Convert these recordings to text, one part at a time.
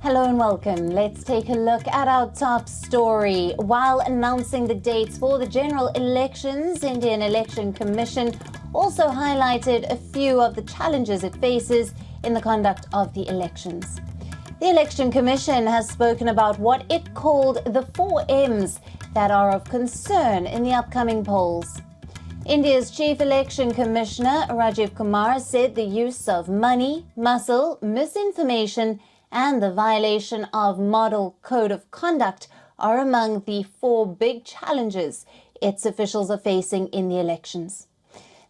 Hello and welcome. Let's take a look at our top story. While announcing the dates for the general elections, Indian Election Commission also highlighted a few of the challenges it faces in the conduct of the elections. The Election Commission has spoken about what it called the 4 M's that are of concern in the upcoming polls. India's Chief Election Commissioner Rajiv Kumar said the use of money, muscle, misinformation and the violation of Model Code of Conduct are among the 4 big challenges its officials are facing in the elections.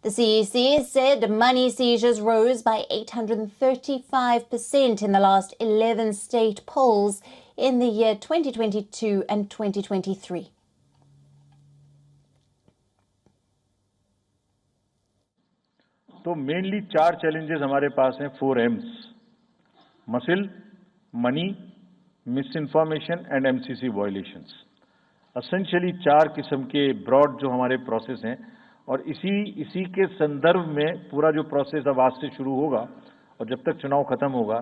The CEC said money seizures rose by 835% in the last 11 state polls in the year 2022 and 2023. तो mainly 4 challenges हमारे पास हैं 4 M's muscle money misinformation and MCC violations essentially 4 किस्म के broad जो हमारे process हैं और इसी के संदर्भ में पूरा जो प्रोसेस अब आज से शुरू होगा और जब तक चुनाव खत्म होगा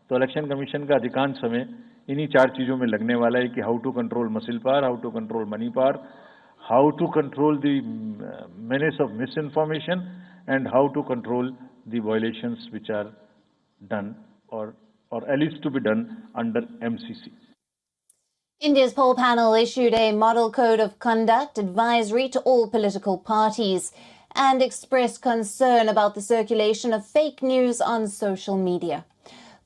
तो इलेक्शन कमीशन का अधिकांश समय इन्हीं 4 चीजों में लगने वाला है कि how to control muscle power, how to control money power, how to control the menace of misinformation and how to control the violations which are done or at least to be done under MCC. India's poll panel issued a model code of conduct advisory to all political parties and expressed concern about the circulation of fake news on social media.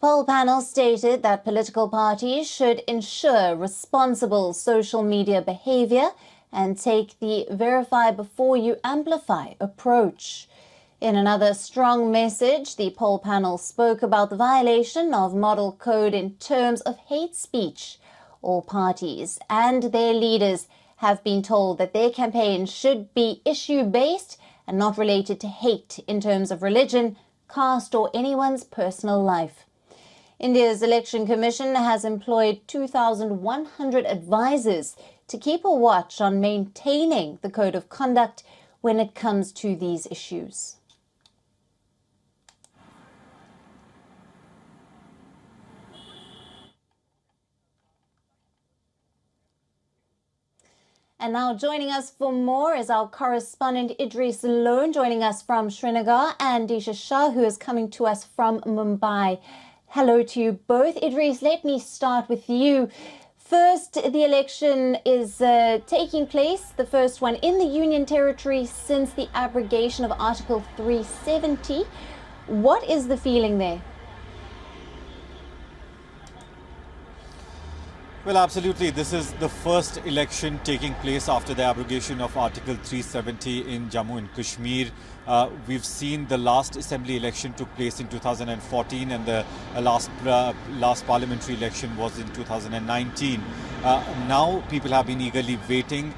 Poll panel stated that political parties should ensure responsible social media behavior and take the verify before you amplify approach. In another strong message, the poll panel spoke about the violation of model code in terms of hate speech. All parties and their leaders have been told that their campaign should be issue-based and not related to hate in terms of religion, caste or anyone's personal life. India's Election Commission has employed 2,100 advisors to keep a watch on maintaining the code of conduct when it comes to these issues. And now joining us for more is our correspondent Idris Lone, joining us from Srinagar, and Disha Shah, who is coming to us from Mumbai. Hello to you both. Idris, let me start with you. First, the election is taking place, the first one in the Union Territory since the abrogation of Article 370. What is the feeling there? Well, absolutely. This is the first election taking place after the abrogation of Article 370 in Jammu and Kashmir. We've seen the last assembly election took place in 2014 and the last parliamentary election was in 2019. Now people have been eagerly waiting,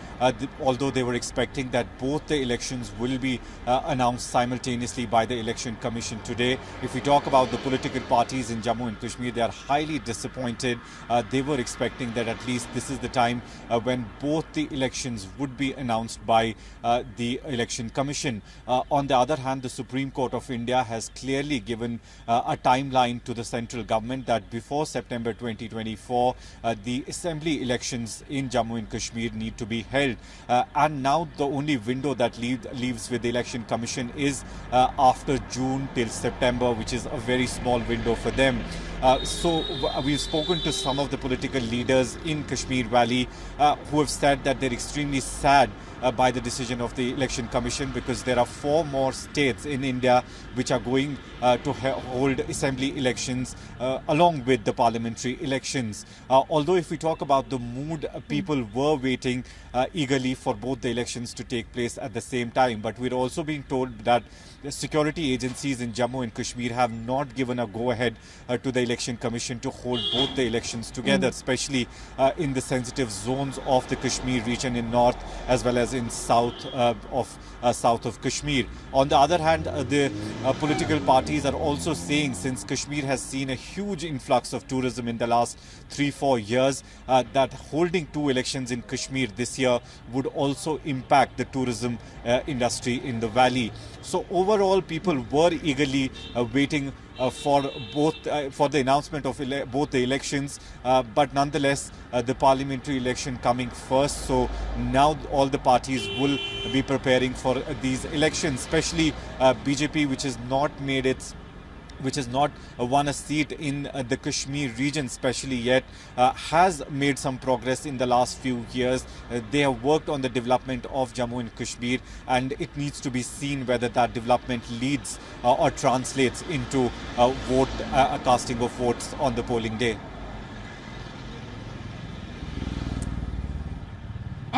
although they were expecting that both the elections will be announced simultaneously by the Election Commission today. If we talk about the political parties in Jammu and Kashmir, they are highly disappointed. They were expecting that at least this is the time when both the elections would be announced by the Election Commission. On the other hand, the Supreme Court of India has clearly given a timeline to the central government that before September 2024, the assembly elections in Jammu and Kashmir need to be held. And now the only window that leaves with the Election Commission is after June till September, which is a very small window for them. So we've spoken to some of the political leaders in Kashmir Valley who have said that they're extremely sad by the decision of the Election Commission because there are 4 more states in India which are going to hold assembly elections along with the parliamentary elections. Although if we talk about the mood, people were waiting eagerly for both the elections to take place at the same time. But we're also being told that the security agencies in Jammu and Kashmir have not given a go-ahead to the Election Commission to hold both the elections together, especially in the sensitive zones of the Kashmir region in north as well as in south of Kashmir. On the other hand, the political parties are also saying, since Kashmir has seen a huge influx of tourism in the last 3-4 years, that holding 2 elections in Kashmir this year would also impact the tourism industry in the valley. So overall, people were eagerly waiting for the announcement of both the elections, but nonetheless the parliamentary election coming first. So now all the parties will be preparing for these elections, especially BJP, which has not won a seat in the Kashmir region especially yet, has made some progress in the last few years. They have worked on the development of Jammu and Kashmir, and it needs to be seen whether that development leads or translates into casting of votes on the polling day.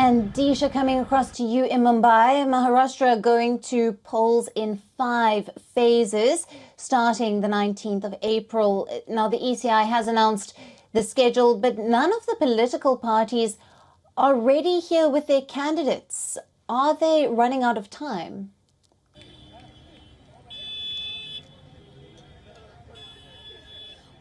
And Disha, coming across to you in Mumbai, Maharashtra going to polls in 5 phases, starting the 19th of April. Now, the ECI has announced the schedule, but none of the political parties are ready here with their candidates. Are they running out of time?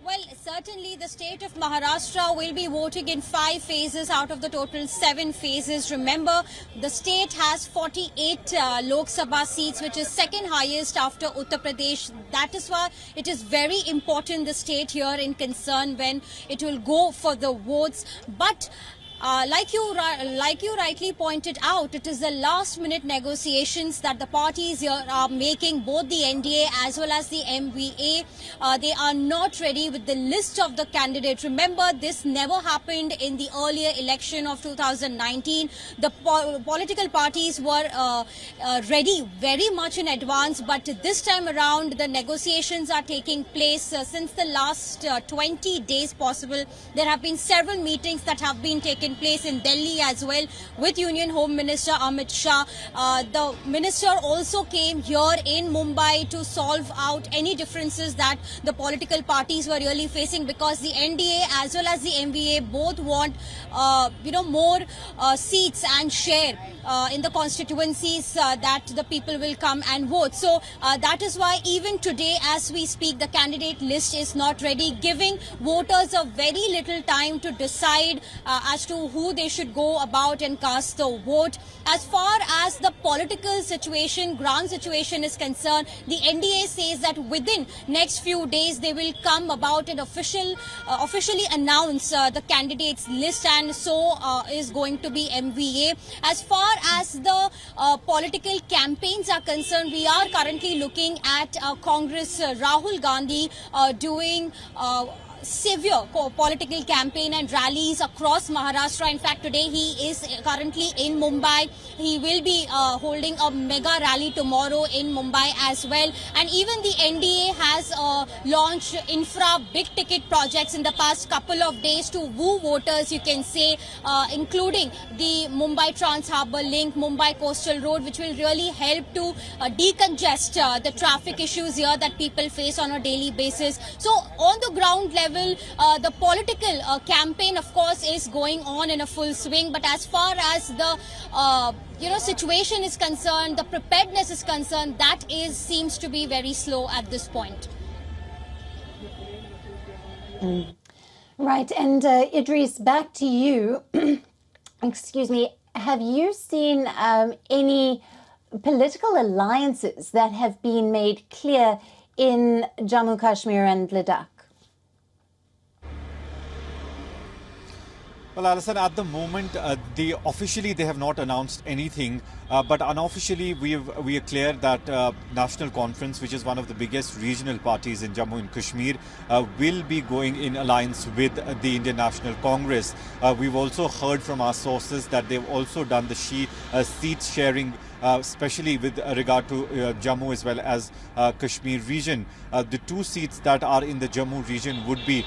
Well, certainly the state of Maharashtra will be voting in 5 phases out of the total 7 phases. Remember, the state has 48 Lok Sabha seats, which is second highest after Uttar Pradesh. That is why it is very important, the state here in concern, when it will go for the votes. But like you rightly pointed out, it is the last-minute negotiations that the parties here are making, both the NDA as well as the MVA. They are not ready with the list of the candidates. Remember, this never happened in the earlier election of 2019. The political parties were ready very much in advance, but this time around, the negotiations are taking place since the last 20 days possible. There have been several meetings that have been taken place in Delhi as well with Union Home Minister Amit Shah. The minister also came here in Mumbai to solve out any differences that the political parties were really facing, because the NDA as well as the MVA both want more seats and share in the constituencies that the people will come and vote. So that is why even today as we speak, the candidate list is not ready, giving voters a very little time to decide as to who they should go about and cast the vote. As far as the political situation, ground situation is concerned, the NDA says that within next few days they will come about and officially announce the candidates list, and so is going to be MVA. As far as the political campaigns are concerned, we are currently looking at Congress Rahul Gandhi doing severe political campaign and rallies across Maharashtra. In fact, today he is currently in Mumbai. He will be holding a mega rally tomorrow in Mumbai as well. And even the NDA has launched infra big ticket projects in the past couple of days to woo voters, you can say, including the Mumbai Trans Harbour Link, Mumbai Coastal Road, which will really help to decongest the traffic issues here that people face on a daily basis. So on the ground level, the political campaign, of course, is going on in a full swing. But as far as the situation is concerned, the preparedness is concerned, that seems to be very slow at this point. Right, and Idris, back to you. Excuse me. Have you seen any political alliances that have been made clear in Jammu, Kashmir and Ladakh? Well, Alison, at the moment, officially they have not announced anything, but unofficially we are clear that National Conference, which is one of the biggest regional parties in Jammu and Kashmir, will be going in alliance with the Indian National Congress. We've also heard from our sources that they've also done the seat sharing, especially with regard to Jammu as well as Kashmir region. The 2 seats that are in the Jammu region would be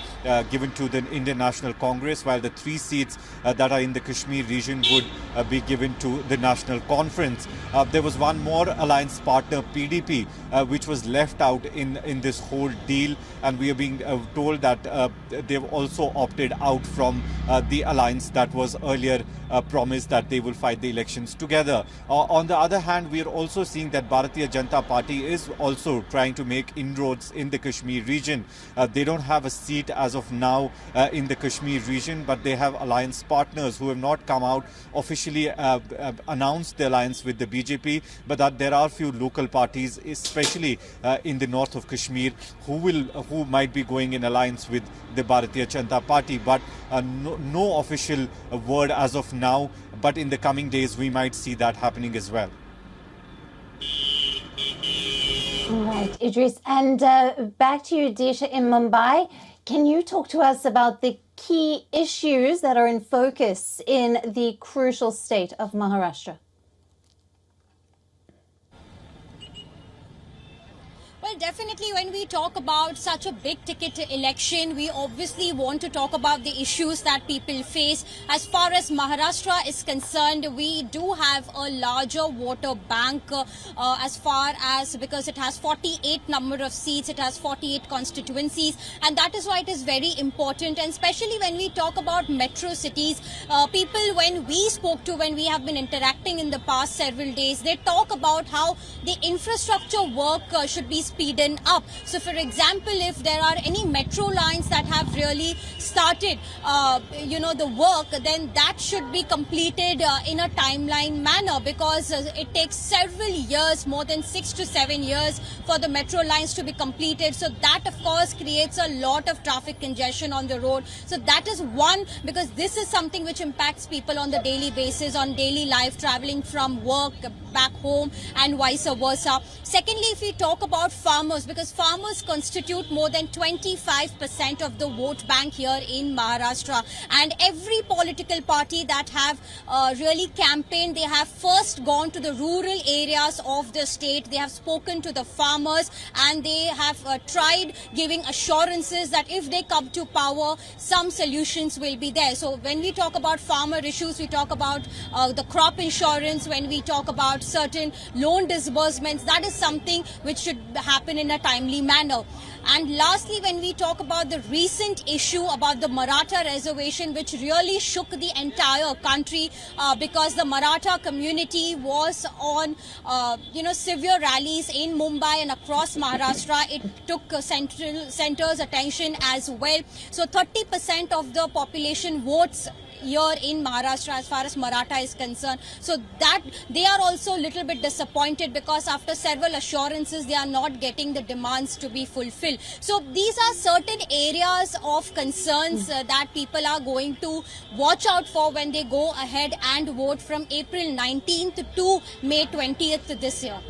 given to the Indian National Congress, while the 3 seats that are in the Kashmir region would be given to the National Conference. There was one more alliance partner, PDP, which was left out in this whole deal, and we are being told that they've also opted out from the alliance that was earlier promised that they will fight the elections together. On the other hand, we are also seeing that Bharatiya Janata Party is also trying to make inroads in the Kashmir region. They don't have a seat as of now in the Kashmir region, but they have alliance partners who have not come out officially announced the alliance with the BJP, but that there are few local parties, especially in the north of Kashmir, who might be going in alliance with the Bharatiya Janata Party, but no official word as of now. But in the coming days, we might see that happening as well. Right, Idris. And back to you, Disha, in Mumbai. Can you talk to us about the key issues that are in focus in the crucial state of Maharashtra? Well, definitely when we talk about such a big ticket election, we obviously want to talk about the issues that people face. As far as Maharashtra is concerned, we do have a larger voter bank as far as, because it has 48 number of seats, it has 48 constituencies, and that is why it is very important. And especially when we talk about metro cities, people, when we spoke to, when we have been interacting in the past several days, they talk about how the infrastructure work should be speeden up. So for example, if there are any metro lines that have really started, the work, then that should be completed in a timeline manner, because it takes several years, more than 6 to 7 years for the metro lines to be completed. So that of course creates a lot of traffic congestion on the road. So that is one, because this is something which impacts people on the daily basis, on daily life, traveling from work back home and vice versa. Secondly, if we talk about farmers, because farmers constitute more than 25% of the vote bank here in Maharashtra, and every political party that have really campaigned, they have first gone to the rural areas of the state, they have spoken to the farmers, and they have tried giving assurances that if they come to power, some solutions will be there. So when we talk about farmer issues, we talk about the crop insurance, when we talk about certain loan disbursements, that is something which should happen in a timely manner. And lastly, when we talk about the recent issue about the Maratha reservation, which really shook the entire country, because the Maratha community was on, severe rallies in Mumbai and across Maharashtra. It took center's attention as well. So 30% of the population votes here in Maharashtra as far as Maratha is concerned. So that they are also a little bit disappointed, because after several assurances, they are not getting the demands to be fulfilled. So these are certain areas of concerns that people are going to watch out for when they go ahead and vote from April 19th to May 20th this year.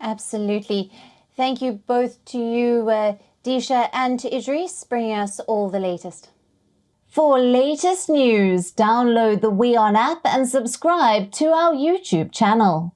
Absolutely. Thank you both to you, Disha, and to Idris, bringing us all the latest. For latest news, download the WION app and subscribe to our YouTube channel.